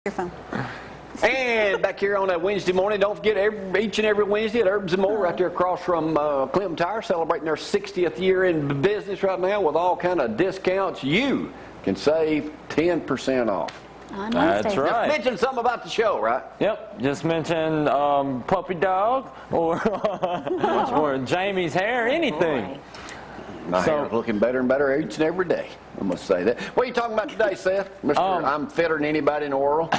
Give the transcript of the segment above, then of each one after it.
Your phone. And back here on that Wednesday morning, don't forget each and every Wednesday at Herbs and More right there across from Clinton Tire, celebrating their 60th year in business right now with all kind of discounts. You can save 10% off. On That's Wednesdays. right. Just mention something about the show, right? Yep, just mention puppy dog or or Jamie's hair, anything. My hair's looking better and better each and every day. I must say that. What are you talking about today, Seth? Mr. I'm fitter than anybody in the world.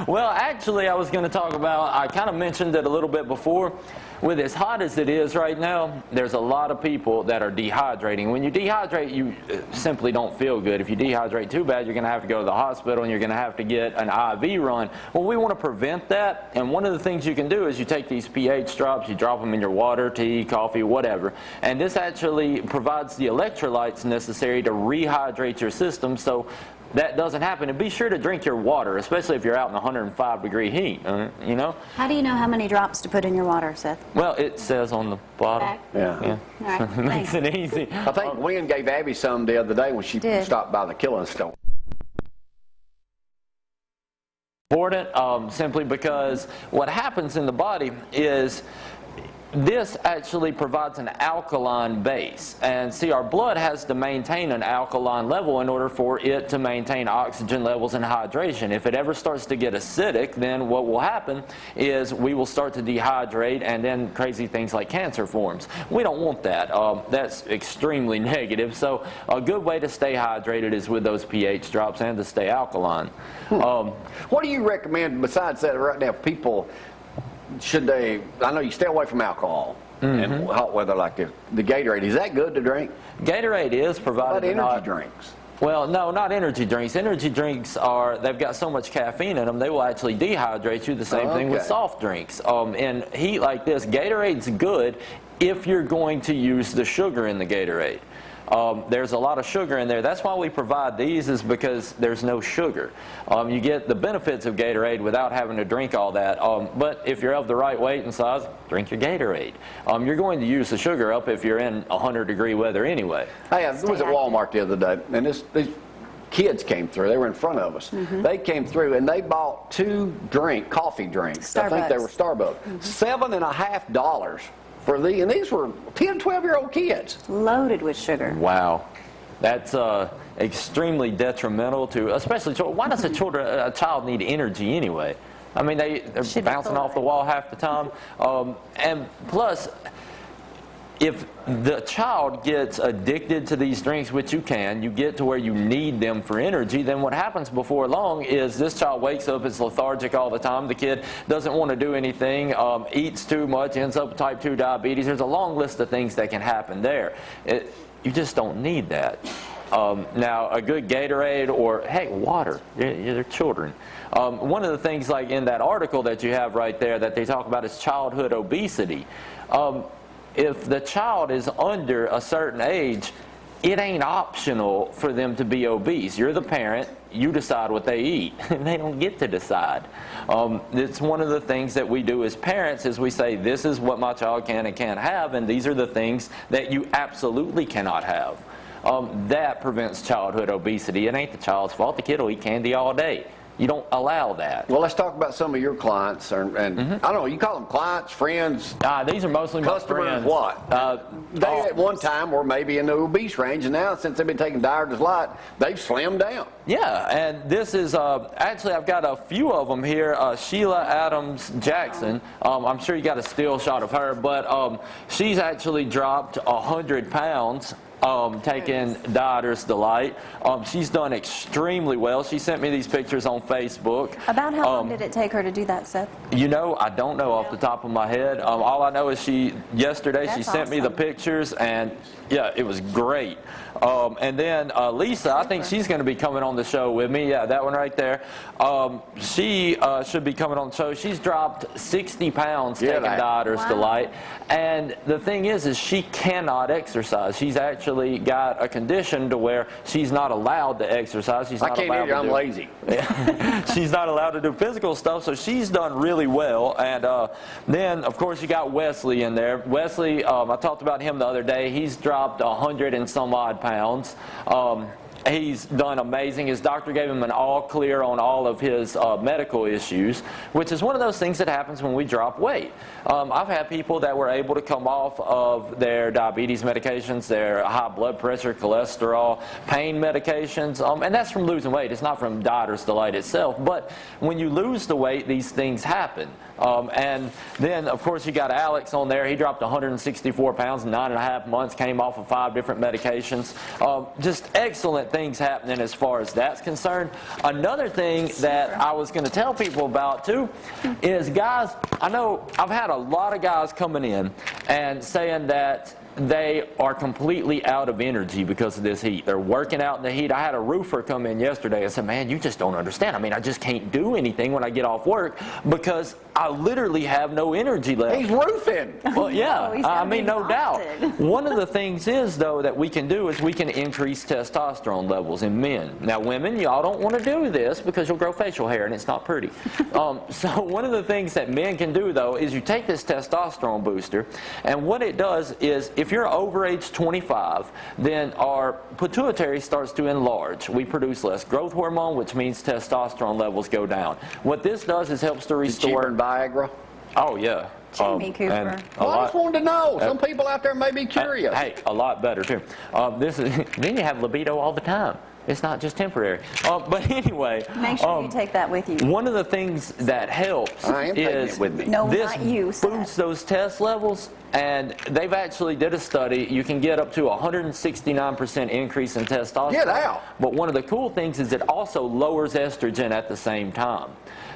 Well, actually, I was going to talk about, I kind of mentioned it a little bit before. With as hot as it is right now, there's a lot of people that are dehydrating. When you dehydrate, you simply don't feel good. If you dehydrate too bad, you're going to have to go to the hospital and you're going to have to get an IV run. Well, we want to prevent that, and one of the things you can do is you take these pH drops, you drop them in your water, tea, coffee, whatever, and this actually provides the electrolytes necessary to rehydrate your system so that doesn't happen. And be sure to drink your water, especially if you're out in 105-degree heat, you know? How do you know how many drops to put in your water, Seth? Well, it says on the bottom. Back. Yeah. All right, It makes thanks. it easy. I think Gwen gave Abby some the other day when she Did. stopped by the Killing Stone. Important simply because what happens in the body is this actually provides an alkaline base. And see, our blood has to maintain an alkaline level in order for it to maintain oxygen levels and hydration. If it ever starts to get acidic, then what will happen is we will start to dehydrate, and then crazy things like cancer forms. We don't want that. That's extremely negative. So a good way to stay hydrated is with those pH drops and to stay alkaline. What do you recommend besides that right now? People, should they, I know you stay away from alcohol and hot weather like this. The Gatorade, is that good to drink? Gatorade is What provided about energy not- drinks? Well, no, not energy drinks. Energy drinks they've got so much caffeine in them, they will actually dehydrate you. The same thing with Okay. soft drinks. In heat like this, Gatorade's good if you're going to use the sugar in the Gatorade. There's a lot of sugar in there. That's why we provide these, is because there's no sugar. You get the benefits of Gatorade without having to drink all that. But if you're of the right weight and size, drink your Gatorade. You're going to use the sugar up if you're in 100-degree weather anyway. Hey, I was at Walmart the other day, and these kids came through. They were in front of us. They came through, and they bought two coffee drinks. I think they were Starbucks. $7.50 for these, and these were 10, 12-year-old kids. Loaded with sugar. Wow. That's extremely detrimental to, especially children. Why does a child need energy anyway? I mean, they're Should be bouncing full off of the it. wall half the time. And plus, if the child gets addicted to these drinks, which you get to where you need them for energy, then what happens before long is this child wakes up, is lethargic all the time. The kid doesn't want to do anything, eats too much, ends up with type 2 diabetes. There's a long list of things that can happen there. You just don't need that. Now, a good Gatorade or, hey, water. They're children. One of the things, like in that article that you have right there that they talk about, is childhood obesity. If the child is under a certain age, it ain't optional for them to be obese. You're the parent. You decide what they eat. They don't get to decide. It's one of the things that we do as parents, is we say, this is what my child can and can't have, and these are the things that you absolutely cannot have. That prevents childhood obesity. It ain't the child's fault. The kid will eat candy all day. You don't allow that. Well, let's talk about some of your clients, and I don't know, you call them clients, friends, These are mostly my customers, friends. what? They at one time were maybe in the obese range, and now since they've been taking Diet Light, they've slimmed down. Yeah, and this is, actually I've got a few of them here. Sheila Adams Jackson, I'm sure you got a still shot of her, but she's actually dropped 100 pounds. Taking Dieter's Delight. She's done extremely well. She sent me these pictures on Facebook. About how long did it take her to do that, Seth? You know, I don't know off the top of my head. All I know is yesterday she That's sent me the awesome. pictures, and yeah, it was great. And then Lisa, I think she's going to be coming on the show with me. Yeah, that one right there. She should be coming on the show. She's dropped 60 pounds taking Dieter's Delight. And the thing is she cannot exercise. She's actually got a condition to where she's not allowed to exercise. She's I not can't allowed either, to I'm lazy. She's not allowed to do physical stuff, so she's done really well. And then, of course, you got Wesley in there. Wesley, I talked about him the other day. He's dropped 100 and some odd pounds. He's done amazing. His doctor gave him an all clear on all of his medical issues, which is one of those things that happens when we drop weight. I've had people that were able to come off of their diabetes medications, their high blood pressure, cholesterol, pain medications, and that's from losing weight. It's not from Dieter's Delight itself. But when you lose the weight, these things happen. And then, of course, you got Alex on there. He dropped 164 pounds in 9.5 months, came off of 5 different medications. Just excellent things happening as far as that's concerned. Another thing that I was going to tell people about, too, is, guys, I know I've had a lot of guys coming in and saying that they are completely out of energy because of this heat. They're working out in the heat. I had a roofer come in yesterday and said, man, you just don't understand. I mean, I just can't do anything when I get off work because I literally have no energy left. He's roofing. Well, yeah, Oh, I mean, no doubt. exhausted. One of the things is, though, that we can do is we can increase testosterone levels in men. Now, women, y'all don't want to do this because you'll grow facial hair and it's not pretty. So one of the things that men can do, though, is you take this testosterone booster, and what it does is, if you're over age 25, then our pituitary starts to enlarge. We produce less growth hormone, which means testosterone levels go down. What this does is helps to restore... Cheaper than Viagra? Oh, yeah. Jimmy Cooper. and a Well, I lot- just wanted to know. Some people out there may be curious. Hey, a lot better, too. Then you have libido all the time. It's not just temporary. But anyway... Make sure you take that with you. One of the things that helps I am taking is it with me. No, this not you, Seth. boosts those test levels, and they've actually did a study. You can get up to 169% increase in testosterone. Get out. But one of the cool things is it also lowers estrogen at the same time.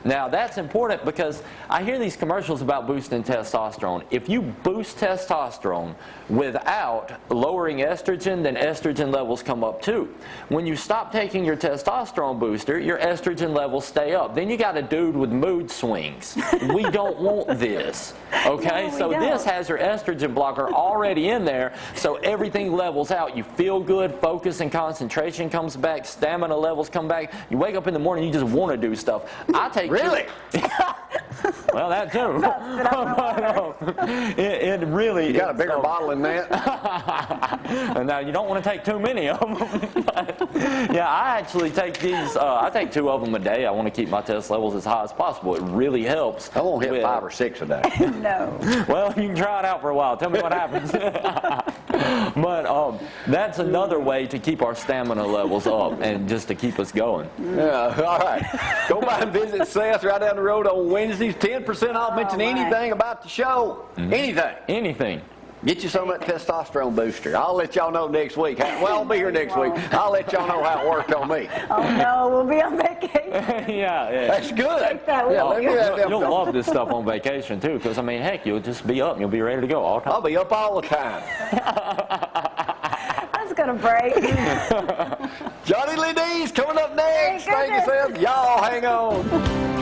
Now, that's important because I hear these commercials about boosting testosterone. If you boost testosterone without lowering estrogen, then estrogen levels come up too. When you stop taking your testosterone booster, your estrogen levels stay up. Then you got a dude with mood swings. We don't want this. Okay? No, we So don't. this has your estrogen blocker already in there, so everything levels out. You feel good, focus and concentration comes back, stamina levels come back. You wake up in the morning, you just want to do stuff. I take Really? Well, that too. It really... You got a bigger bottle than that? And now, you don't want to take too many of them. But, yeah, I actually take these, I take 2 of them a day. I want to keep my test levels as high as possible. It really helps. I won't hit with- 5 or 6 a day. No. Well, you can try it out for a while. Tell me what happens. But that's another way to keep our stamina levels up and just to keep us going. Yeah, all right. Go by and visit Seth right down the road on Wednesdays. 10% off. Mention my. anything about the show. Anything. Anything. Get you some of that testosterone booster. I'll let y'all know next week. Well, I'll be here next week. I'll let y'all know how it worked on me. Oh, no, we'll be on vacation. Yeah. That's good. Take that with Yeah, you. let me have them. You'll love this stuff on vacation, too, because, I mean, heck, you'll just be up and you'll be ready to go all the time. I'll be up all the time. That's going to break. Johnny Lee D's coming up next. Thank Thank you, Seth. Y'all hang on.